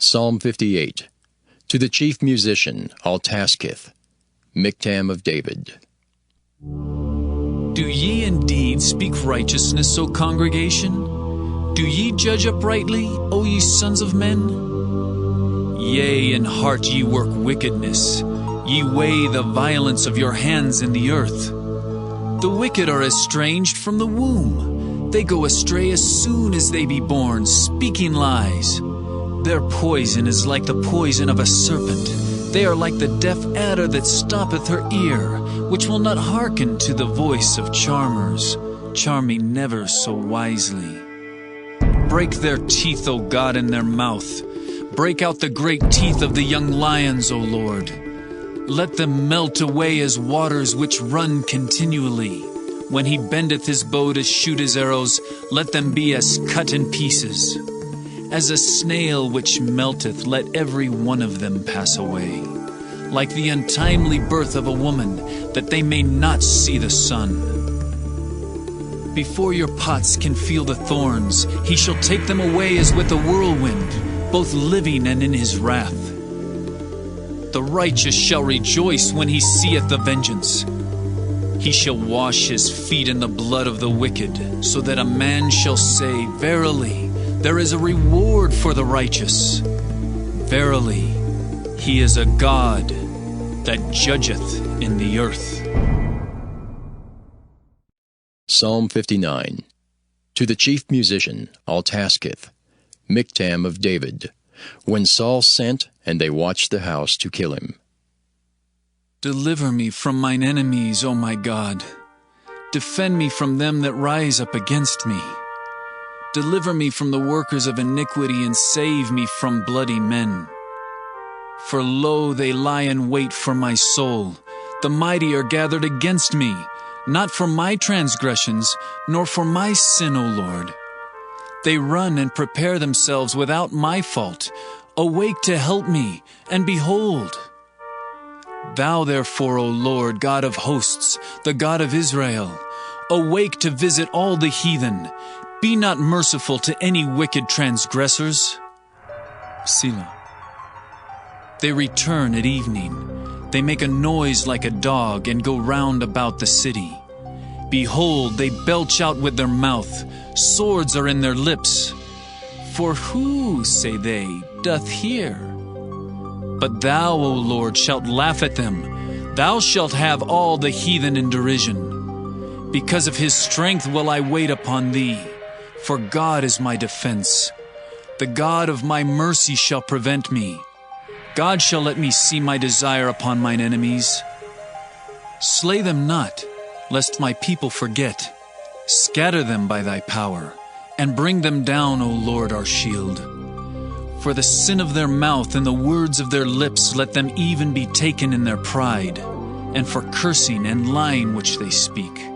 Psalm 58. To the chief musician, Altaskith, Miktam of David. Do ye indeed speak righteousness, O congregation? Do ye judge uprightly, O ye sons of men? Yea, in heart ye work wickedness. Ye weigh the violence of your hands in the earth. The wicked are estranged from the womb. They go astray as soon as they be born, speaking lies. Their poison is like the poison of a serpent. They are like the deaf adder that stoppeth her ear, which will not hearken to the voice of charmers, charming never so wisely. Break their teeth, O God, in their mouth. Break out the great teeth of the young lions, O Lord. Let them melt away as waters which run continually. When he bendeth his bow to shoot his arrows, let them be as cut in pieces. As a snail which melteth, let every one of them pass away. Like the untimely birth of a woman, that they may not see the sun. Before your pots can feel the thorns, he shall take them away as with a whirlwind, both living and in his wrath. The righteous shall rejoice when he seeth the vengeance. He shall wash his feet in the blood of the wicked, so that a man shall say, Verily, there is a reward for the righteous. Verily, he is a God that judgeth in the earth. Psalm 59. To the chief musician, Altaskith, Miktam of David, when Saul sent, and they watched the house to kill him. Deliver me from mine enemies, O my God. Defend me from them that rise up against me. Deliver me from the workers of iniquity, and save me from bloody men. For lo, they lie in wait for my soul. The mighty are gathered against me, not for my transgressions, nor for my sin, O Lord. They run and prepare themselves without my fault. Awake to help me, and behold. Thou therefore, O Lord, God of hosts, the God of Israel, awake to visit all the heathen. Be not merciful to any wicked transgressors. Selah. They return at evening. They make a noise like a dog and go round about the city. Behold, they belch out with their mouth. Swords are in their lips. For who, say they, doth hear? But thou, O Lord, shalt laugh at them. Thou shalt have all the heathen in derision. Because of his strength will I wait upon thee. For God is my defense. The God of my mercy shall prevent me. God shall let me see my desire upon mine enemies. Slay them not, lest my people forget. Scatter them by thy power, and bring them down, O Lord, our shield. For the sin of their mouth and the words of their lips, let them even be taken in their pride, and for cursing and lying which they speak.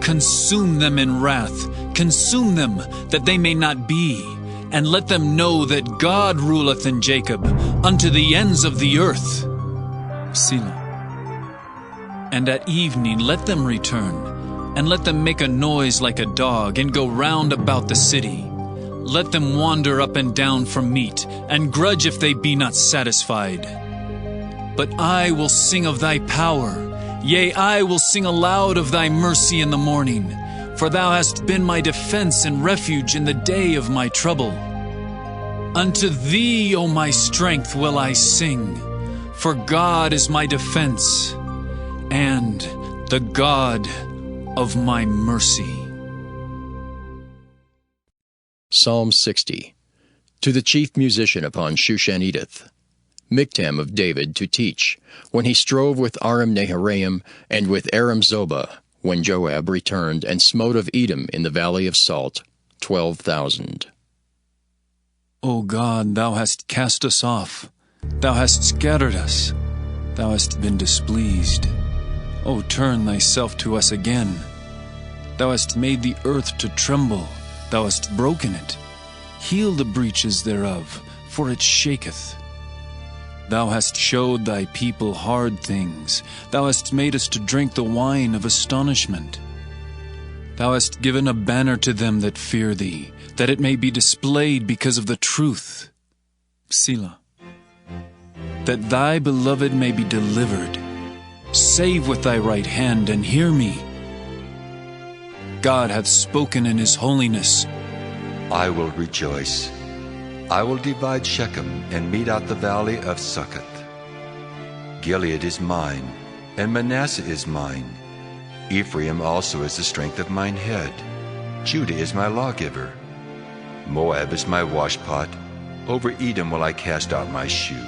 Consume them in wrath, consume them, that they may not be, and let them know that God ruleth in Jacob, unto the ends of the earth. Selah. And at evening let them return, and let them make a noise like a dog, and go round about the city. Let them wander up and down for meat, and grudge if they be not satisfied. But I will sing of thy power. Yea, I will sing aloud of thy mercy in the morning, for thou hast been my defense and refuge in the day of my trouble. Unto thee, O my strength, will I sing, for God is my defense, and the God of my mercy. Psalm 60. To the chief musician upon Shushan-Edith, Miktam of David, to teach, when he strove with Aram-Naharaim and with Aram-Zobah, when Joab returned and smote of Edom in the valley of Salt 12,000. O God, thou hast cast us off. Thou hast scattered us. Thou hast been displeased. O turn thyself to us again. Thou hast made the earth to tremble. Thou hast broken it. Heal the breaches thereof, for it shaketh. Thou hast showed thy people hard things. Thou hast made us to drink the wine of astonishment. Thou hast given a banner to them that fear thee, that it may be displayed because of the truth. Selah. That thy beloved may be delivered. Save with thy right hand and hear me. God hath spoken in his holiness. I will rejoice. I will divide Shechem and mete out the valley of Succoth. Gilead is mine, and Manasseh is mine. Ephraim also is the strength of mine head. Judah is my lawgiver. Moab is my washpot. Over Edom will I cast out my shoe.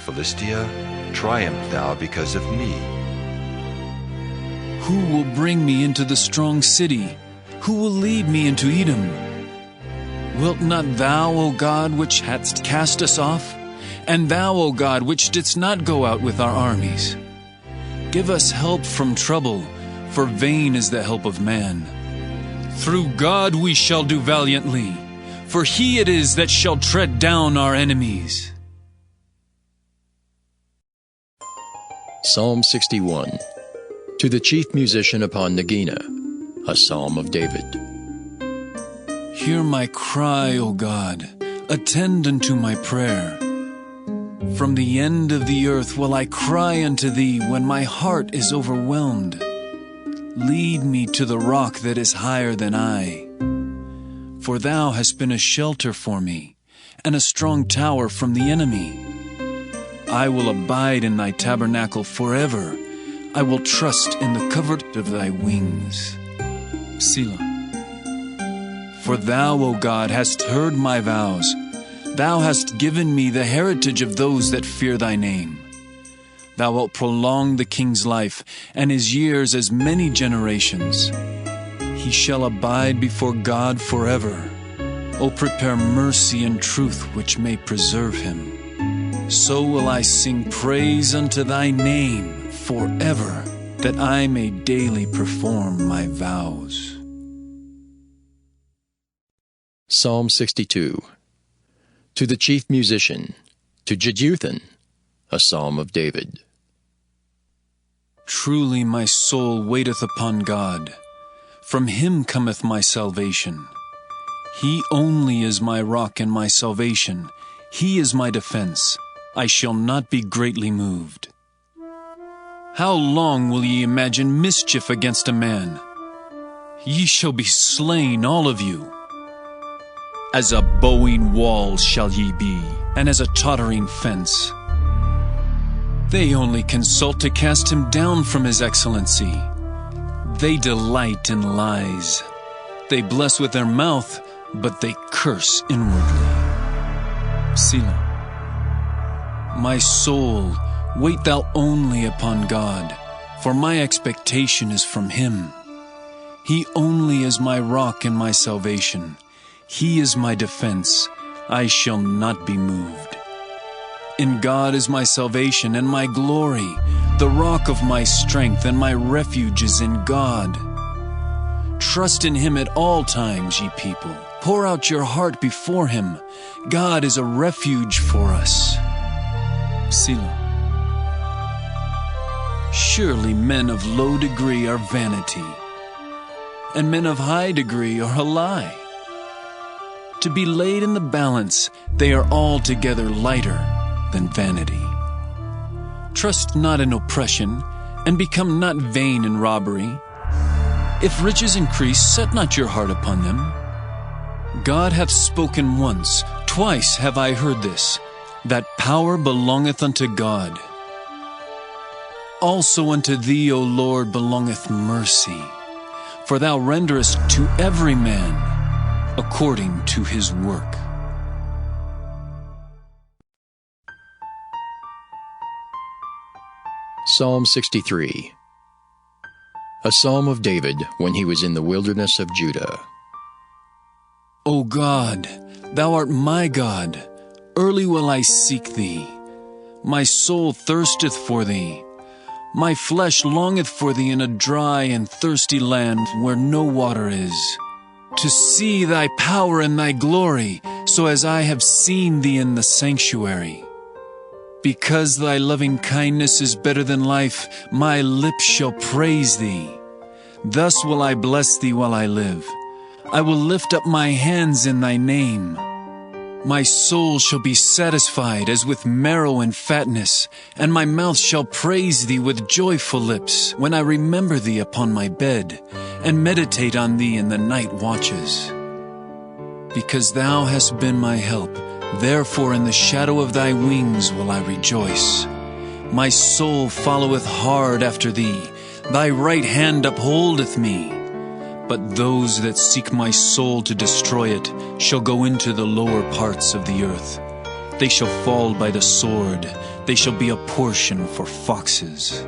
Philistia, triumph thou because of me. Who will bring me into the strong city? Who will lead me into Edom? Wilt not thou, O God, which hadst cast us off? And thou, O God, which didst not go out with our armies? Give us help from trouble, for vain is the help of man. Through God we shall do valiantly, for he it is that shall tread down our enemies. Psalm 61. To the chief musician upon Nagina, a psalm of David. Hear my cry, O God, attend unto my prayer. From the end of the earth will I cry unto thee when my heart is overwhelmed. Lead me to the rock that is higher than I. For thou hast been a shelter for me, and a strong tower from the enemy. I will abide in thy tabernacle forever. I will trust in the covert of thy wings. Selah. For thou, O God, hast heard my vows. Thou hast given me the heritage of those that fear thy name. Thou wilt prolong the king's life, and his years as many generations. He shall abide before God forever. O prepare mercy and truth which may preserve him. So will I sing praise unto thy name forever, that I may daily perform my vows. Psalm 62. To the chief musician, to Jeduthun, a psalm of David. Truly my soul waiteth upon God. From him cometh my salvation. He only is my rock and my salvation. He is my defense. I shall not be greatly moved. How long will ye imagine mischief against a man? Ye shall be slain, all of you. As a bowing wall shall ye be, and as a tottering fence. They only consult to cast him down from his excellency. They delight in lies. They bless with their mouth, but they curse inwardly. Selah. My soul, wait thou only upon God, for my expectation is from him. He only is my rock and my salvation. He is my defense. I shall not be moved. In God is my salvation and my glory. The rock of my strength and my refuge is in God. Trust in him at all times, ye people. Pour out your heart before him. God is a refuge for us. Selah. Surely men of low degree are vanity, and men of high degree are a lie. To be laid in the balance, they are altogether lighter than vanity. Trust not in oppression, and become not vain in robbery. If riches increase, set not your heart upon them. God hath spoken once, twice have I heard this, that power belongeth unto God. Also unto thee, O Lord, belongeth mercy, for thou renderest to every man according to his work. Psalm 63. A psalm of David when he was in the wilderness of Judah. O God, thou art my God. Early will I seek thee. My soul thirsteth for thee. My flesh longeth for thee in a dry and thirsty land where no water is, to see thy power and thy glory, so as I have seen thee in the sanctuary. Because thy loving kindness is better than life, my lips shall praise thee. Thus will I bless thee while I live. I will lift up my hands in thy name. My soul shall be satisfied as with marrow and fatness, and my mouth shall praise thee with joyful lips, when I remember thee upon my bed, and meditate on thee in the night watches. Because thou hast been my help, therefore in the shadow of thy wings will I rejoice. My soul followeth hard after thee, thy right hand upholdeth me. But those that seek my soul to destroy it shall go into the lower parts of the earth. They shall fall by the sword, they shall be a portion for foxes.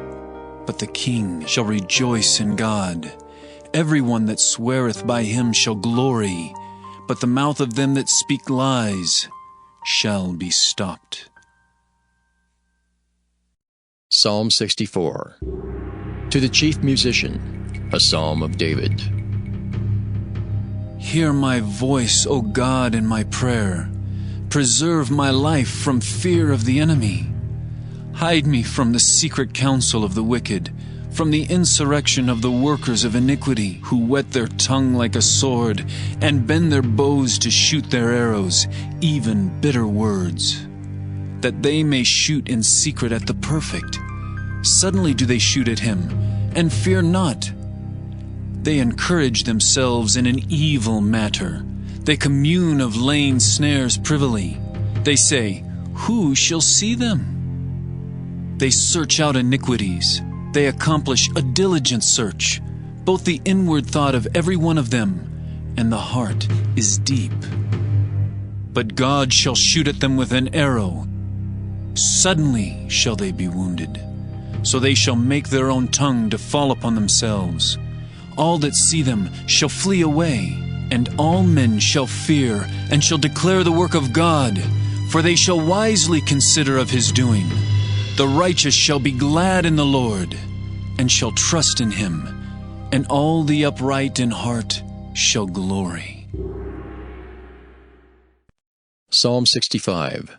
But the king shall rejoice in God. Every one that sweareth by him shall glory, but the mouth of them that speak lies shall be stopped. Psalm 64. To the chief musician, a psalm of David. Hear my voice, O God, in my prayer. Preserve my life from fear of the enemy. Hide me from the secret counsel of the wicked, from the insurrection of the workers of iniquity, who whet their tongue like a sword, and bend their bows to shoot their arrows, even bitter words, that they may shoot in secret at the perfect. Suddenly do they shoot at him, and fear not. They encourage themselves in an evil matter. They commune of laying snares privily. They say, who shall see them? They search out iniquities. They accomplish a diligent search. Both the inward thought of every one of them and the heart is deep. But God shall shoot at them with an arrow. Suddenly shall they be wounded. So they shall make their own tongue to fall upon themselves. All that see them shall flee away, and all men shall fear, and shall declare the work of God, for they shall wisely consider of his doing. The righteous shall be glad in the Lord, and shall trust in him, and all the upright in heart shall glory. Psalm 65.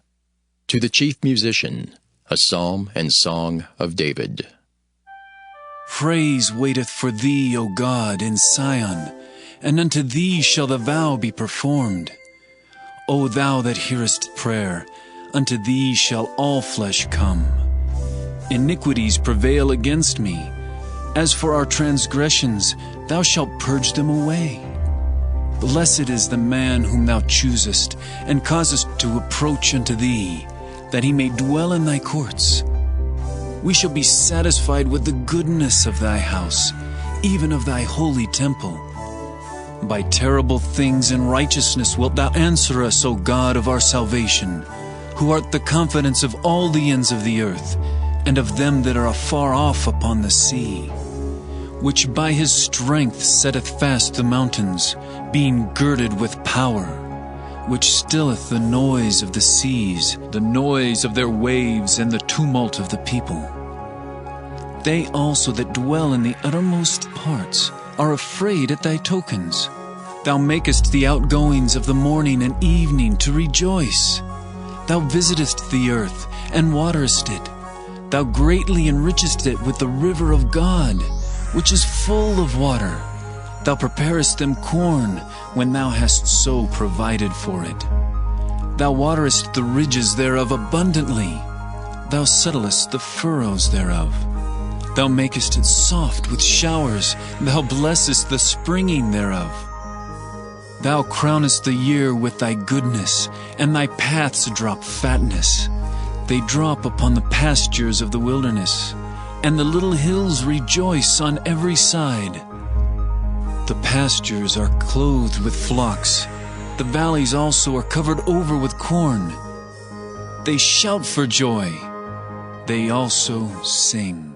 To the chief musician, a psalm and song of David. Praise waiteth for thee, O God, in Sion, and unto thee shall the vow be performed. O thou that hearest prayer, unto thee shall all flesh come. Iniquities prevail against me. As for our transgressions, thou shalt purge them away. Blessed is the man whom thou choosest, and causest to approach unto thee, that he may dwell in thy courts. We shall be satisfied with the goodness of thy house, even of thy holy temple. By terrible things and righteousness wilt thou answer us, O God of our salvation, who art the confidence of all the ends of the earth, and of them that are afar off upon the sea, which by his strength setteth fast the mountains, being girded with power, which stilleth the noise of the seas, the noise of their waves, and the tumult of the people. They also that dwell in the uttermost parts are afraid at thy tokens. Thou makest the outgoings of the morning and evening to rejoice. Thou visitest the earth, and waterest it. Thou greatly enrichest it with the river of God, which is full of water. Thou preparest them corn, when thou hast so provided for it. Thou waterest the ridges thereof abundantly. Thou settlest the furrows thereof. Thou makest it soft with showers. Thou blessest the springing thereof. Thou crownest the year with thy goodness, and thy paths drop fatness. They drop upon the pastures of the wilderness, and the little hills rejoice on every side. The pastures are clothed with flocks. The valleys also are covered over with corn. They shout for joy. They also sing.